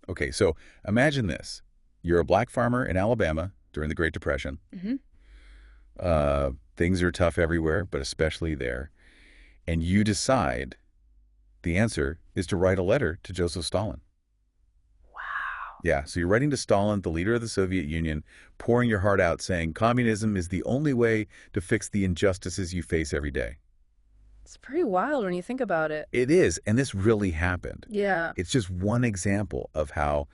Okay, so imagine this. You're a black farmer in Alabama during the Great Depression. Hmm. Things are tough everywhere, but especially there. And you decide the answer is to write a letter to Joseph Stalin. Wow. Yeah, so you're writing to Stalin, the leader of the Soviet Union, pouring your heart out saying communism is the only way to fix the injustices you face every day. It's pretty wild when you think about it. It is, and this really happened. Yeah. It's just one example of how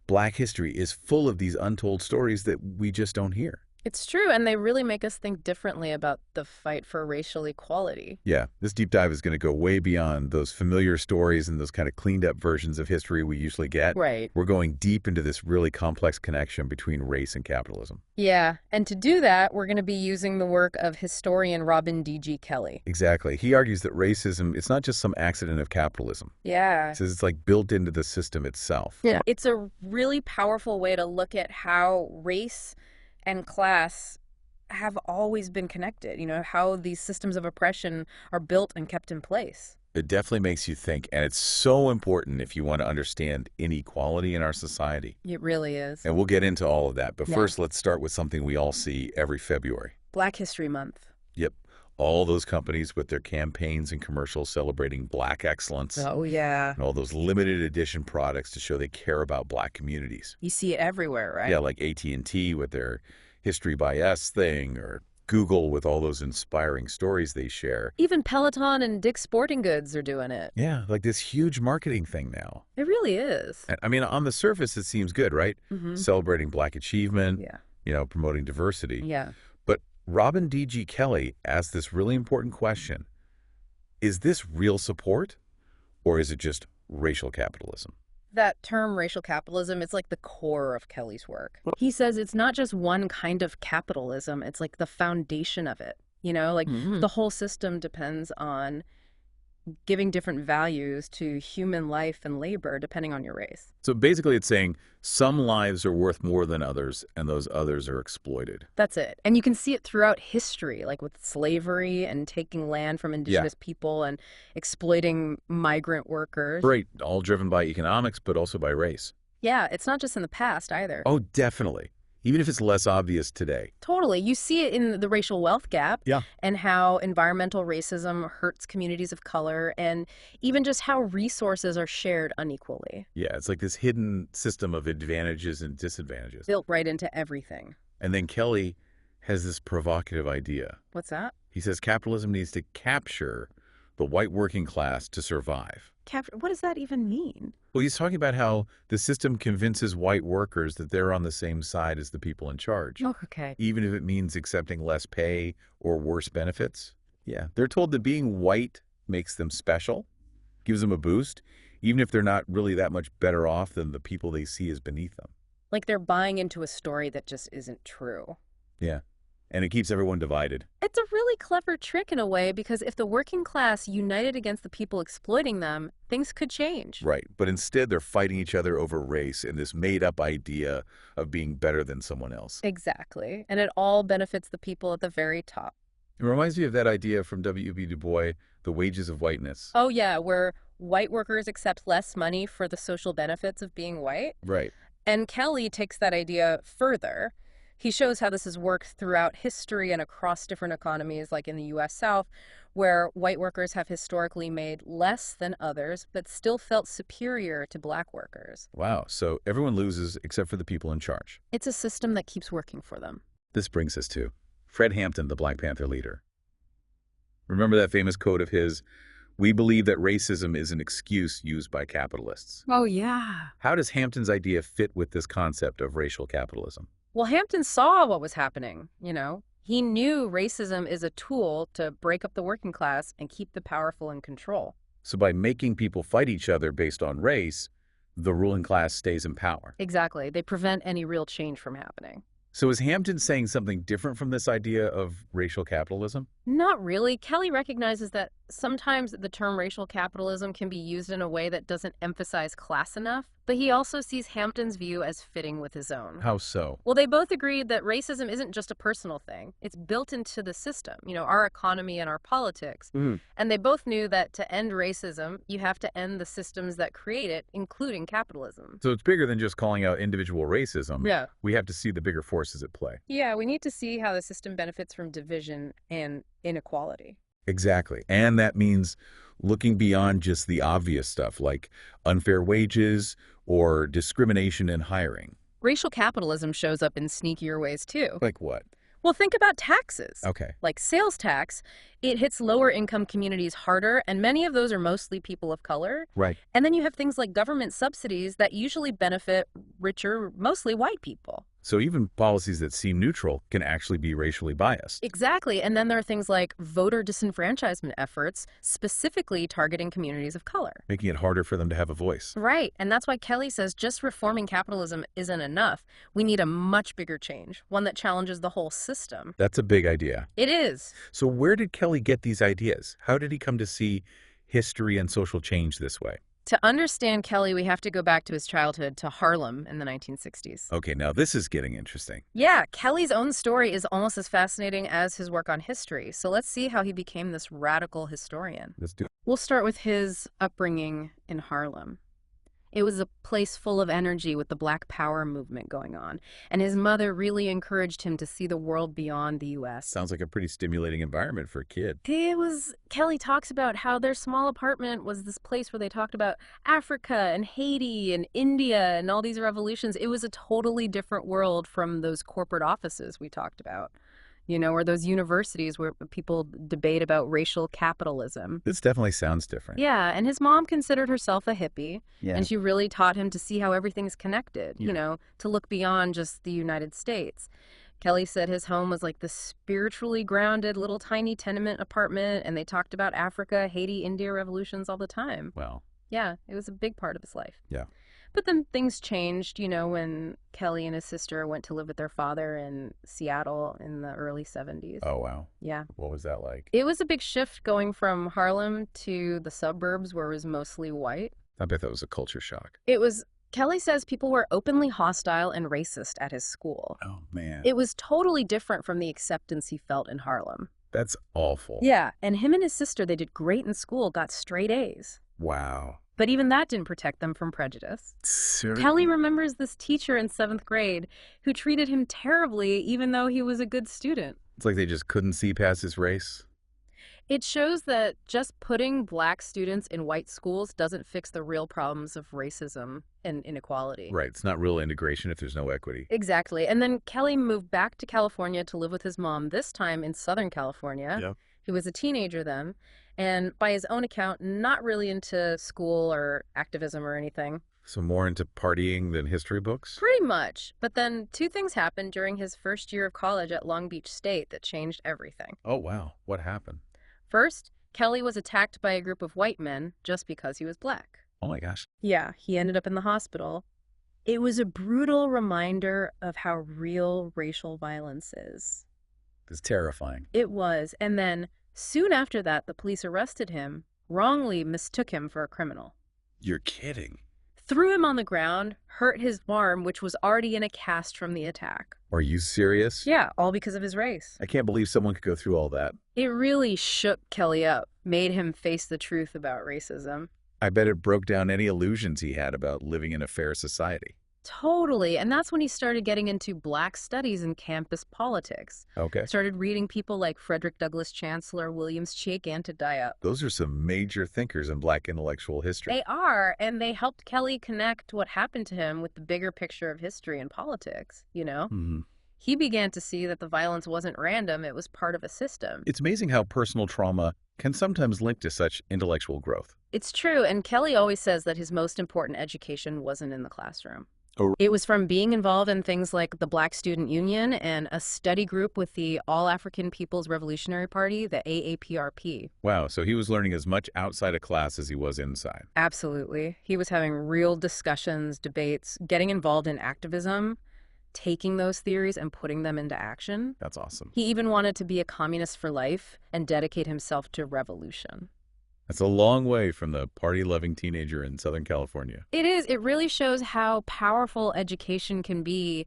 Black history is full of these untold stories that we just don't hear. It's true, and they really make us think differently about the fight for racial equality. Yeah, this deep dive is going to go way beyond those familiar stories and those kind of cleaned up versions of history we usually get. Right. We're going deep into this really complex connection between race and capitalism. Yeah, and to do that, we're going to be using the work of historian Robin D.G. Kelley. Exactly. He argues that racism, it's not just some accident of capitalism. Yeah. He says it's like built into the system itself. Yeah. It's a really powerful way to look at how race and class have always been connected, how these systems of oppression are built and kept in place. It definitely makes you think, and it's so important if you want to understand inequality in our society. It really is. And we'll get into all of that. But Yeah. first, let's start with something we all see every February. Black History Month. Yep. All those companies with their campaigns and commercials celebrating Black excellence. Oh, yeah. And all those limited edition products to show they care about Black communities. You see it everywhere, right? Yeah, like AT&T with their History by Us thing, or Google with all those inspiring stories they share. Even Peloton and Dick's Sporting Goods are doing it. Yeah, like this huge marketing thing now. It really is. And, I mean, on the surface, it seems good, right? Mm-hmm. Celebrating Black achievement, Yeah. promoting diversity. Yeah. But Robin D.G. Kelley asked this really important question. Is this real support, or is it just racial capitalism? That term racial capitalism, it's like the core of Kelly's work. He says it's not just one kind of capitalism, it's like the foundation of it. The whole system depends on giving different values to human life and labor depending on your race. So basically it's saying some lives are worth more than others, and those others are exploited. That's it. And you can see it throughout history, like with slavery and taking land from indigenous people and exploiting migrant workers. Right, all driven by economics, but also by race. Yeah, it's not just in the past either. Oh, definitely. Even if it's less obvious today. Totally. You see it in the racial wealth gap. Yeah. And how environmental racism hurts communities of color, and even just how resources are shared unequally. Yeah, it's like this hidden system of advantages and disadvantages. Built right into everything. And then Kelley has this provocative idea. What's that? He says capitalism needs to capture the white working class to survive. What does that even mean? Well, he's talking about how the system convinces white workers that they're on the same side as the people in charge. Oh, okay. Even if it means accepting less pay or worse benefits. Yeah, they're told that being white makes them special, gives them a boost, even if they're not really that much better off than the people they see as beneath them. Like they're buying into a story that just isn't true. Yeah, and it keeps everyone divided. It's a really clever trick in a way, because if the working class united against the people exploiting them, things could change. Right, but instead they're fighting each other over race and this made-up idea of being better than someone else. Exactly. And it all benefits the people at the very top. It reminds me of that idea from W.B. Du Bois, The Wages of Whiteness. Oh, yeah, where white workers accept less money for the social benefits of being white. Right. And Kelley takes that idea further. He shows how this has worked throughout history and across different economies, like in the U.S. South, where white workers have historically made less than others, but still felt superior to black workers. Wow, so everyone loses except for the people in charge. It's a system that keeps working for them. This brings us to Fred Hampton, the Black Panther leader. Remember that famous quote of his, "We believe that racism is an excuse used by capitalists." Oh, yeah. How does Hampton's idea fit with this concept of racial capitalism? Well, Hampton saw what was happening, He knew racism is a tool to break up the working class and keep the powerful in control. So by making people fight each other based on race, the ruling class stays in power. Exactly. They prevent any real change from happening. So is Hampton saying something different from this idea of racial capitalism? Not really. Kelley recognizes that sometimes the term racial capitalism can be used in a way that doesn't emphasize class enough, but he also sees Hampton's view as fitting with his own. How so? Well, they both agreed that racism isn't just a personal thing. It's built into the system, our economy and our politics. And they both knew that to end racism, you have to end the systems that create it, including capitalism. So it's bigger than just calling out individual racism. Yeah. We have to see the bigger forces at play. Yeah, we need to see how the system benefits from division and inequality. Exactly. And that means looking beyond just the obvious stuff like unfair wages or discrimination in hiring. Racial capitalism shows up in sneakier ways, too. Like what? Well, think about taxes. Okay. Like sales tax, it hits lower income communities harder, and many of those are mostly people of color. Right. And then you have things like government subsidies that usually benefit richer, mostly white people. So even policies that seem neutral can actually be racially biased. Exactly. And then there are things like voter disenfranchisement efforts, specifically targeting communities of color. Making it harder for them to have a voice. Right. And that's why Kelly says just reforming capitalism isn't enough. We need a much bigger change, one that challenges the whole system. That's a big idea. It is. So where did Kelly get these ideas? How did he come to see history and social change this way? To understand Kelly, we have to go back to his childhood, to Harlem in the 1960s. Okay, now this is getting interesting. Yeah, Kelly's own story is almost as fascinating as his work on history. So let's see how he became this radical historian. Let's do it. We'll start with his upbringing in Harlem. It was a place full of energy with the Black Power movement going on, and his mother really encouraged him to see the world beyond the U.S. Sounds like a pretty stimulating environment for a kid. Kelly talks about how their small apartment was this place where they talked about Africa and Haiti and India and all these revolutions. It was a totally different world from those corporate offices we talked about. Or those universities where people debate about racial capitalism. This definitely sounds different. Yeah, and his mom considered herself a hippie, Yeah. and she really taught him to see how everything's connected, to look beyond just the United States. Kelly said his home was like the spiritually grounded little tiny tenement apartment, and they talked about Africa, Haiti, India revolutions all the time. Well. Yeah, it was a big part of his life. Yeah. But then things changed, when Kelly and his sister went to live with their father in Seattle in the early 70s. Oh, wow. Yeah. What was that like? It was a big shift going from Harlem to the suburbs where it was mostly white. I bet that was a culture shock. Kelly says people were openly hostile and racist at his school. Oh, man. It was totally different from the acceptance he felt in Harlem. That's awful. Yeah, and him and his sister, they did great in school, got straight A's. Wow. But even that didn't protect them from prejudice. Seriously? Kelly remembers this teacher in 7th grade who treated him terribly even though he was a good student. It's like they just couldn't see past his race. It shows that just putting black students in white schools doesn't fix the real problems of racism and inequality. Right. It's not real integration if there's no equity. Exactly. And then Kelly moved back to California to live with his mom, this time in Southern California. Yeah. He was a teenager then. And by his own account, not really into school or activism or anything. So more into partying than history books? Pretty much. But then 2 things happened during his first year of college at Long Beach State that changed everything. Oh, wow. What happened? First, Kelly was attacked by a group of white men just because he was black. Oh, my gosh. Yeah, he ended up in the hospital. It was a brutal reminder of how real racial violence is. It's terrifying. It was. And then soon after that, the police arrested him, wrongly mistook him for a criminal. You're kidding. Threw him on the ground, hurt his arm, which was already in a cast from the attack. Are you serious? Yeah, all because of his race. I can't believe someone could go through all that. It really shook Kelly up, made him face the truth about racism. I bet it broke down any illusions he had about living in a fair society. Totally. And that's when he started getting into black studies and campus politics. Okay. Started reading people like Frederick Douglass Chancellor, Williams Chiek-Antediop. Those are some major thinkers in black intellectual history. They are, and they helped Kelly connect what happened to him with the bigger picture of history and politics, Mm-hmm. He began to see that the violence wasn't random, it was part of a system. It's amazing how personal trauma can sometimes link to such intellectual growth. It's true, and Kelly always says that his most important education wasn't in the classroom. Oh. It was from being involved in things like the Black Student Union and a study group with the All African People's Revolutionary Party, the AAPRP. Wow, so he was learning as much outside of class as he was inside. Absolutely. He was having real discussions, debates, getting involved in activism, taking those theories and putting them into action. That's awesome. He even wanted to be a communist for life and dedicate himself to revolution. That's a long way from the party-loving teenager in Southern California. It is. It really shows how powerful education can be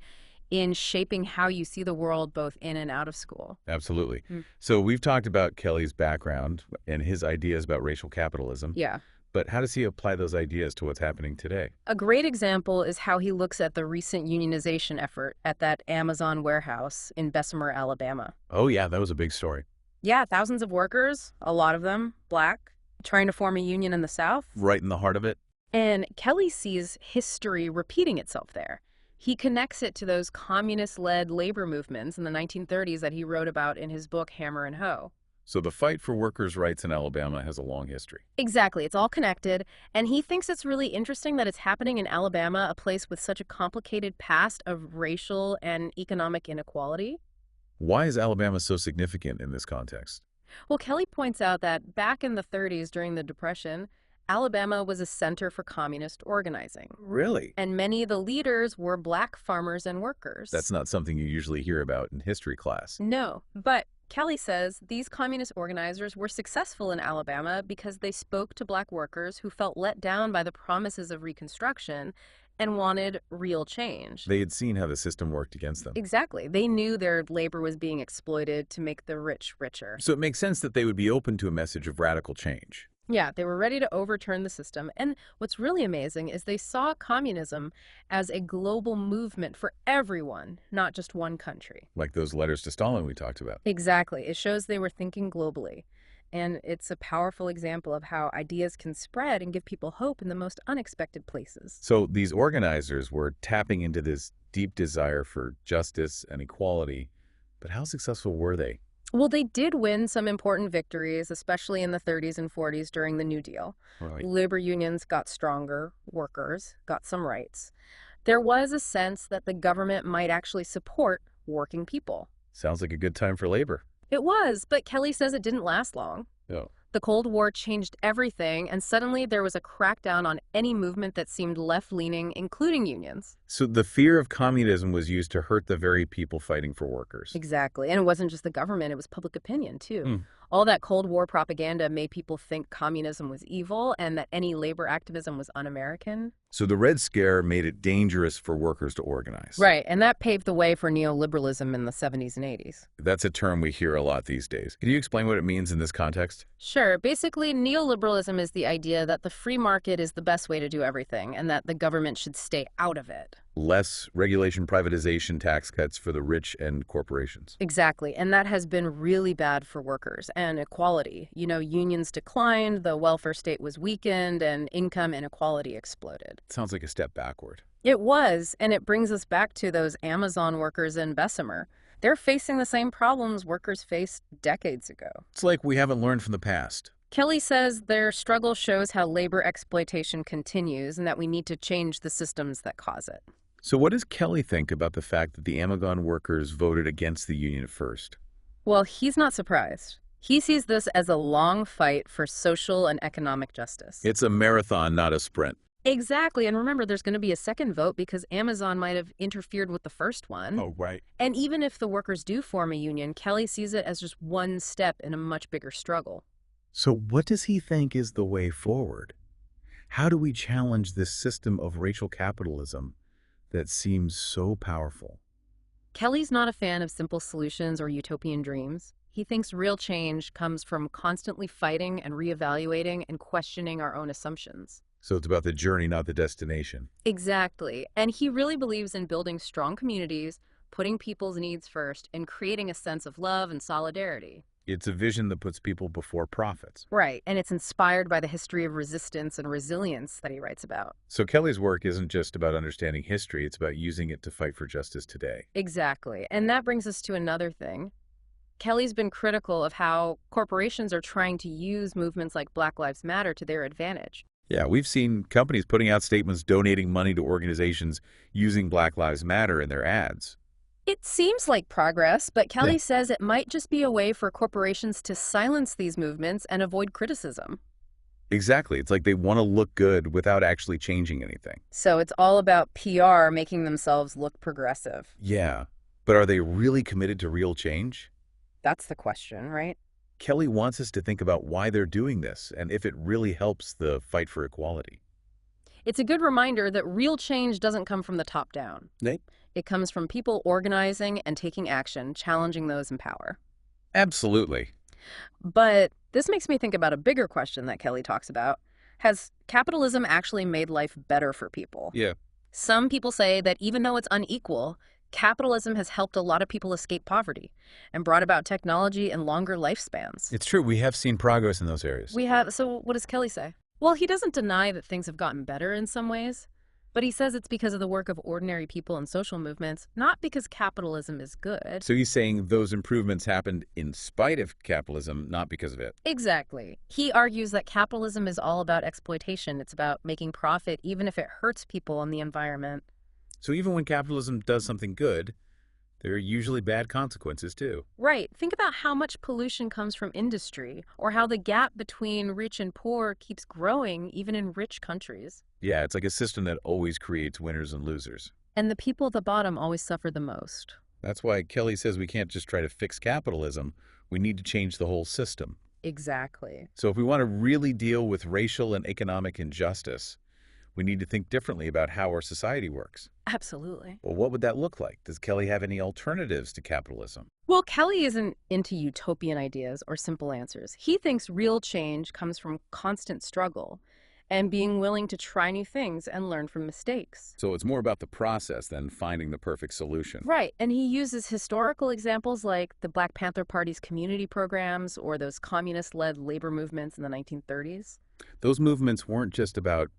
in shaping how you see the world both in and out of school. Absolutely. Mm. So we've talked about Kelly's background and his ideas about racial capitalism, Yeah. but how does he apply those ideas to what's happening today? A great example is how he looks at the recent unionization effort at that Amazon warehouse in Bessemer, Alabama. Oh, yeah, that was a big story. Yeah, thousands of workers, a lot of them black, trying to form a union in the South. Right in the heart of it? And Kelly sees history repeating itself there. He connects it to those communist-led labor movements in the 1930s that he wrote about in his book Hammer and Hoe. So the fight for workers' rights in Alabama has a long history. Exactly. It's all connected. And he thinks it's really interesting that it's happening in Alabama, a place with such a complicated past of racial and economic inequality. Why is Alabama so significant in this context? Well, Kelly points out that back in the 30s during the Depression, Alabama was a center for communist organizing. Really? And many of the leaders were black farmers and workers. That's not something you usually hear about in history class. No, but Kelly says these communist organizers were successful in Alabama because they spoke to black workers who felt let down by the promises of Reconstruction and wanted real change. They had seen how the system worked against them. Exactly. They knew their labor was being exploited to make the rich richer. So it makes sense that they would be open to a message of radical change. Yeah, they were ready to overturn the system. And what's really amazing is they saw communism as a global movement for everyone, not just one country. Like those letters to Stalin we talked about. Exactly. It shows they were thinking globally. And it's a powerful example of how ideas can spread and give people hope in the most unexpected places. So these organizers were tapping into this deep desire for justice and equality, but how successful were they? Well, they did win some important victories, especially in the 30s and 40s during the New Deal. Right. Labor unions got stronger, workers got some rights. There was a sense that the government might actually support working people. Sounds like a good time for labor. It was, but Kelly says it didn't last long. Oh. The Cold War changed everything, and suddenly there was a crackdown on any movement that seemed left-leaning, including unions. So the fear of communism was used to hurt the very people fighting for workers. Exactly. And it wasn't just the government, it was public opinion, too. Hmm. All that Cold War propaganda made people think communism was evil and that any labor activism was un-American. So the Red Scare made it dangerous for workers to organize. Right, and that paved the way for neoliberalism in the 70s and 80s. That's a term we hear a lot these days. Can you explain what it means in this context? Sure. Basically, neoliberalism is the idea that the free market is the best way to do everything and that the government should stay out of it. Less regulation, privatization, tax cuts for the rich and corporations. Exactly. And that has been really bad for workers and equality. You know, unions declined, the welfare state was weakened, and income inequality exploded. Sounds like a step backward. It was, and it brings us back to those Amazon workers in Bessemer. They're facing the same problems workers faced decades ago. It's like we haven't learned from the past. Kelly says their struggle shows how labor exploitation continues and that we need to change the systems that cause it. So what does Kelly think about the fact that the Amazon workers voted against the union at first? Well, he's not surprised. He sees this as a long fight for social and economic justice. It's a marathon, not a sprint. Exactly. And remember, there's going to be a second vote because Amazon might have interfered with the first one. Oh, right. And even if the workers do form a union, Kelly sees it as just one step in a much bigger struggle. So what does he think is the way forward? How do we challenge this system of racial capitalism that seems so powerful? Kelly's not a fan of simple solutions or utopian dreams. He thinks real change comes from constantly fighting and reevaluating and questioning our own assumptions. So it's about the journey, not the destination. Exactly. And he really believes in building strong communities, putting people's needs first, and creating a sense of love and solidarity. It's a vision that puts people before profits. Right. And it's inspired by the history of resistance and resilience that he writes about. So Kelly's work isn't just about understanding history, it's about using it to fight for justice today. Exactly. And that brings us to another thing. Kelly's been critical of how corporations are trying to use movements like Black Lives Matter to their advantage. Yeah, we've seen companies putting out statements donating money to organizations using Black Lives Matter in their ads. It seems like progress, but Kelly says it might just be a way for corporations to silence these movements and avoid criticism. Exactly. It's like they want to look good without actually changing anything. So it's all about PR making themselves look progressive. Yeah, but are they really committed to real change? That's the question, right? Kelly wants us to think about why they're doing this and if it really helps the fight for equality. It's a good reminder that real change doesn't come from the top down. Right? It comes from people organizing and taking action, challenging those in power. Absolutely. But this makes me think about a bigger question that Kelly talks about. Has capitalism actually made life better for people? Yeah. Some people say that even though it's unequal, capitalism has helped a lot of people escape poverty and brought about technology and longer lifespans. It's true. We have seen progress in those areas. So what does Kelly say? Well, he doesn't deny that things have gotten better in some ways, but he says it's because of the work of ordinary people and social movements, not because capitalism is good. So he's saying those improvements happened in spite of capitalism, not because of it. Exactly. He argues that capitalism is all about exploitation. It's about making profit, even if it hurts people and the environment. So even when capitalism does something good, there are usually bad consequences too. Right. Think about how much pollution comes from industry, or how the gap between rich and poor keeps growing even in rich countries. Yeah, it's like a system that always creates winners and losers. And the people at the bottom always suffer the most. That's why Kelly says we can't just try to fix capitalism. We need to change the whole system. Exactly. So if we want to really deal with racial and economic injustice, we need to think differently about how our society works. Absolutely. Well, what would that look like? Does Kelly have any alternatives to capitalism? Well, Kelly isn't into utopian ideas or simple answers. He thinks real change comes from constant struggle and being willing to try new things and learn from mistakes. So it's more about the process than finding the perfect solution. Right, and he uses historical examples like the Black Panther Party's community programs or those communist-led labor movements in the 1930s. Those movements weren't just about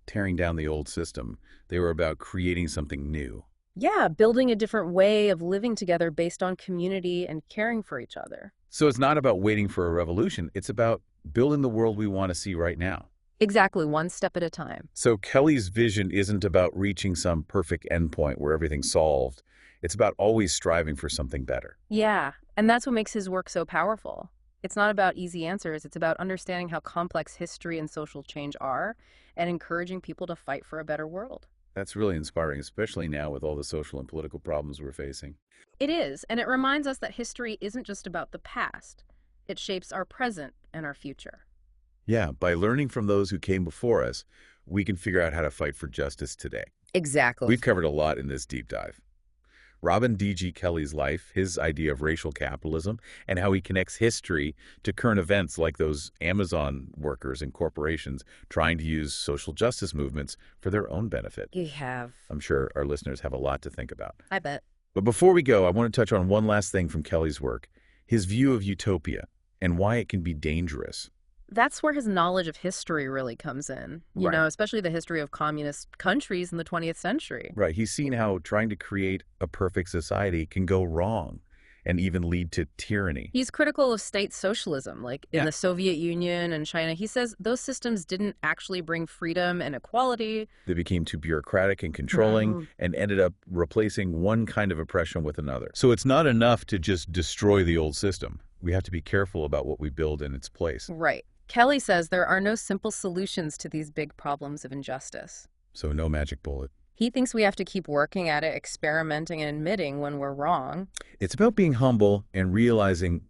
tearing down the old system. They were about creating something new. Yeah, building a different way of living together based on community and caring for each other. So it's not about waiting for a revolution. It's about building the world we want to see right now. Exactly, one step at a time. So Kelly's vision isn't about reaching some perfect endpoint where everything's solved. It's about always striving for something better. Yeah, and that's what makes his work so powerful. It's not about easy answers. It's about understanding how complex history and social change are and encouraging people to fight for a better world. That's really inspiring, especially now with all the social and political problems we're facing. It is, and it reminds us that history isn't just about the past. It shapes our present and our future. Yeah, by learning from those who came before us, we can figure out how to fight for justice today. Exactly. We've covered a lot in this deep dive. Robin D.G. Kelly's life, his idea of racial capitalism, and how he connects history to current events like those Amazon workers and corporations trying to use social justice movements for their own benefit. You have. I'm sure our listeners have a lot to think about. I bet. But before we go, I want to touch on one last thing from Kelly's work, his view of utopia and why it can be dangerous. That's where his knowledge of history really comes in, Right. especially the history of communist countries in the 20th century. Right. He's seen how trying to create a perfect society can go wrong and even lead to tyranny. He's critical of state socialism, like in Yeah. the Soviet Union and China. He says those systems didn't actually bring freedom and equality. They became too bureaucratic and controlling Mhm. and ended up replacing one kind of oppression with another. So it's not enough to just destroy the old system. We have to be careful about what we build in its place. Right. Kelly says there are no simple solutions to these big problems of injustice. So no magic bullet. He thinks we have to keep working at it, experimenting and admitting when we're wrong. It's about being humble and realizing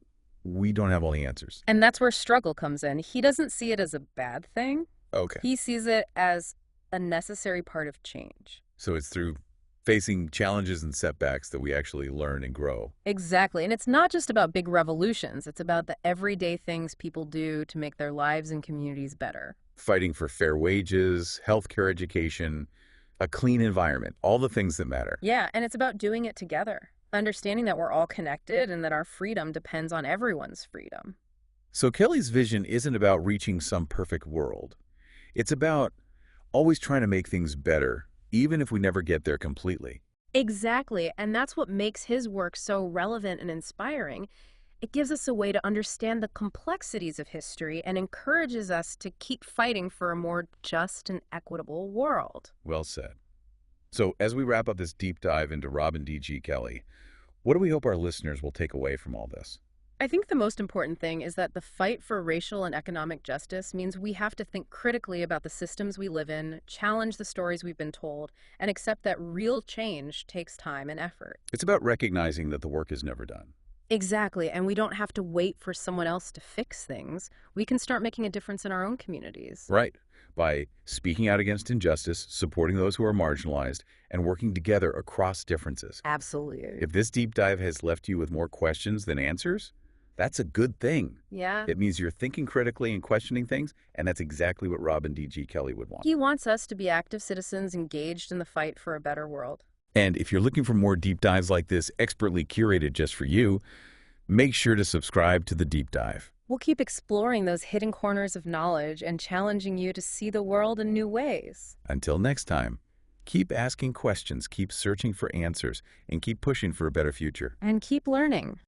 we don't have all the answers. And that's where struggle comes in. He doesn't see it as a bad thing. Okay. He sees it as a necessary part of change. So it's through facing challenges and setbacks that we actually learn and grow. Exactly. And it's not just about big revolutions. It's about the everyday things people do to make their lives and communities better. Fighting for fair wages, healthcare education, a clean environment, all the things that matter. Yeah, and it's about doing it together, understanding that we're all connected and that our freedom depends on everyone's freedom. So Kelly's vision isn't about reaching some perfect world. It's about always trying to make things better, even if we never get there completely. Exactly, and that's what makes his work so relevant and inspiring. It gives us a way to understand the complexities of history and encourages us to keep fighting for a more just and equitable world. Well said. So as we wrap up this deep dive into Robin D.G. Kelly, what do we hope our listeners will take away from all this? I think the most important thing is that the fight for racial and economic justice means we have to think critically about the systems we live in, challenge the stories we've been told, and accept that real change takes time and effort. It's about recognizing that the work is never done. Exactly, and we don't have to wait for someone else to fix things. We can start making a difference in our own communities. Right. By speaking out against injustice, supporting those who are marginalized, and working together across differences. Absolutely. If this deep dive has left you with more questions than answers, that's a good thing. Yeah. It means you're thinking critically and questioning things, and that's exactly what Robin D.G. Kelly would want. He wants us to be active citizens engaged in the fight for a better world. And if you're looking for more deep dives like this, expertly curated just for you, make sure to subscribe to the deep dive. We'll keep exploring those hidden corners of knowledge and challenging you to see the world in new ways. Until next time, keep asking questions, keep searching for answers, and keep pushing for a better future. And keep learning.